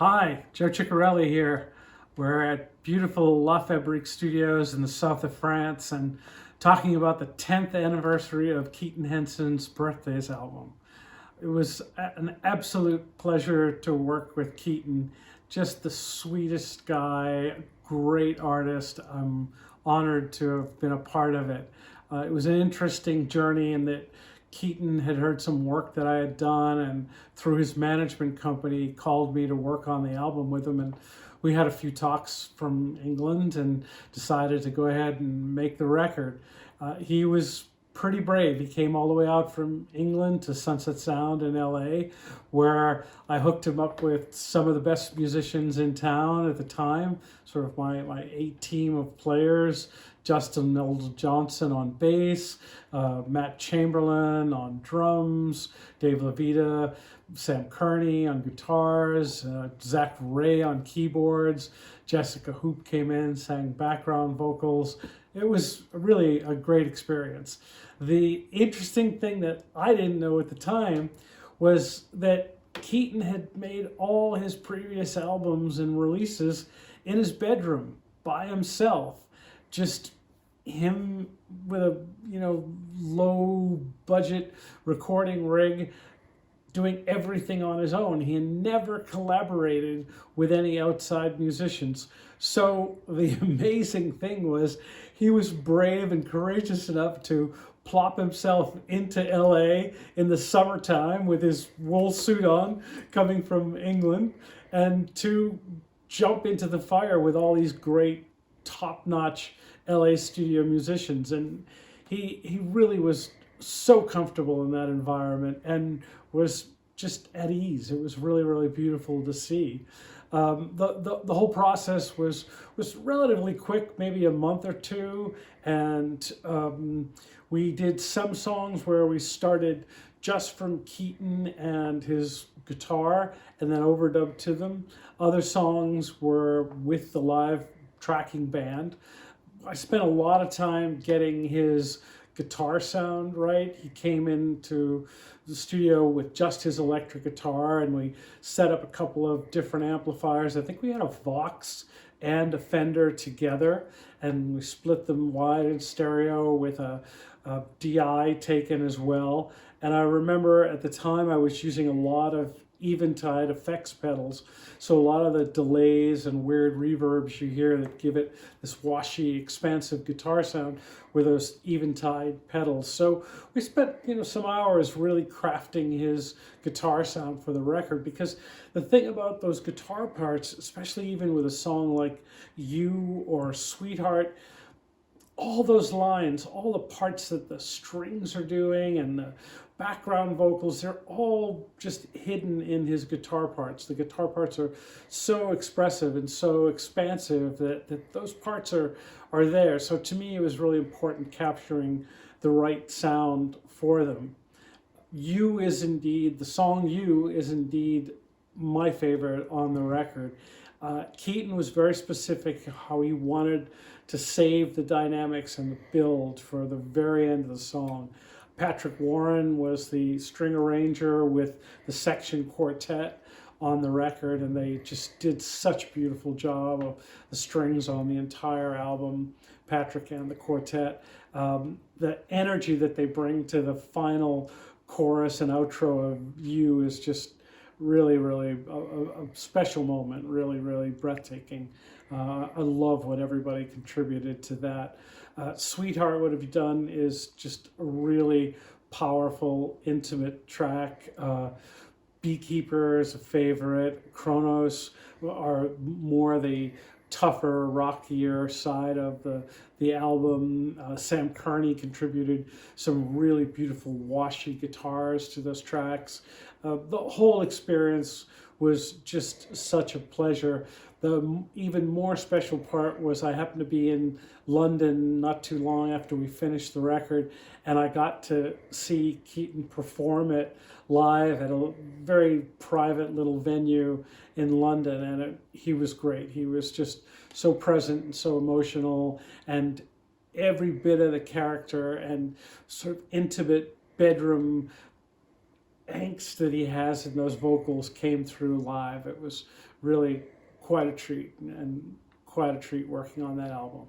Hi, Joe Chiccarelli here. We're at beautiful La Fabrique Studios in the south of France and talking about the 10th anniversary of Keaton Henson's Birthdays album. It was an absolute pleasure to work with Keaton. Just the sweetest guy, great artist. I'm honored to have been a part of it. It was an interesting journey in that Keaton had heard some work that I had done, and through his management company called me to work on the album with him, and we had a few talks from England and decided to go ahead and make the record. He was pretty brave. He came all the way out from England to Sunset Sound in LA, where I hooked him up with some of the best musicians in town at the time, sort of my A team of players. Justin Meldal-Johnsen on bass, Matt Chamberlain on drums, Dave Levita, Sam Kearney on guitars, Zach Ray on keyboards, Jessica Hoop came in, sang background vocals. It was really a great experience. The interesting thing that I didn't know at the time was that Keaton had made all his previous albums and releases in his bedroom by himself. Just him with a low budget recording rig doing everything on his own. He never collaborated with any outside musicians. So the amazing thing was he was brave and courageous enough to plop himself into LA in the summertime with his wool suit on, coming from England, and to jump into the fire with all these great top-notch LA studio musicians. And he really was so comfortable in that environment and was just at ease. It was really, really beautiful to see. The whole process was relatively quick, maybe a month or two, and we did some songs where we started just from Keaton and his guitar and then overdubbed to them. Other songs were with the live tracking band. I spent a lot of time getting his guitar sound right. He came into the studio with just his electric guitar, and we set up a couple of different amplifiers. I think we had a Vox and a Fender together, and we split them wide in stereo with a DI taken as well. And I remember at the time I was using a lot of Eventide effects pedals, so a lot of the delays and weird reverbs you hear that give it this washy, expansive guitar sound were those Eventide pedals. So we spent some hours really crafting his guitar sound for the record, because the thing about those guitar parts, especially even with a song like You or Sweetheart, all those lines, all the parts that the strings are doing and the background vocals, they're all just hidden in his guitar parts. The guitar parts are so expressive and so expansive that those parts are there. So to me, it was really important capturing the right sound for them. The song You is indeed my favorite on the record. Keaton was very specific how he wanted to save the dynamics and the build for the very end of the song. Patrick Warren was the string arranger with the section quartet on the record, and they just did such a beautiful job of the strings on the entire album, Patrick and the quartet. The energy that they bring to the final chorus and outro of You is just really, really a special moment, really, really breathtaking. I love what everybody contributed to that. Sweetheart, What Have You Done is just a really powerful, intimate track. Beekeeper is a favorite. Chronos are more the tougher, rockier side of the album. Sam Kearney contributed some really beautiful washy guitars to those tracks. The whole experience was just such a pleasure. The even more special part was I happened to be in London not too long after we finished the record, and I got to see Keaton perform it live at a very private little venue in London, and he was great. He was just so present and so emotional, and every bit of the character and sort of intimate bedroom angst that he has in those vocals came through live. It was really quite a treat, and quite a treat working on that album.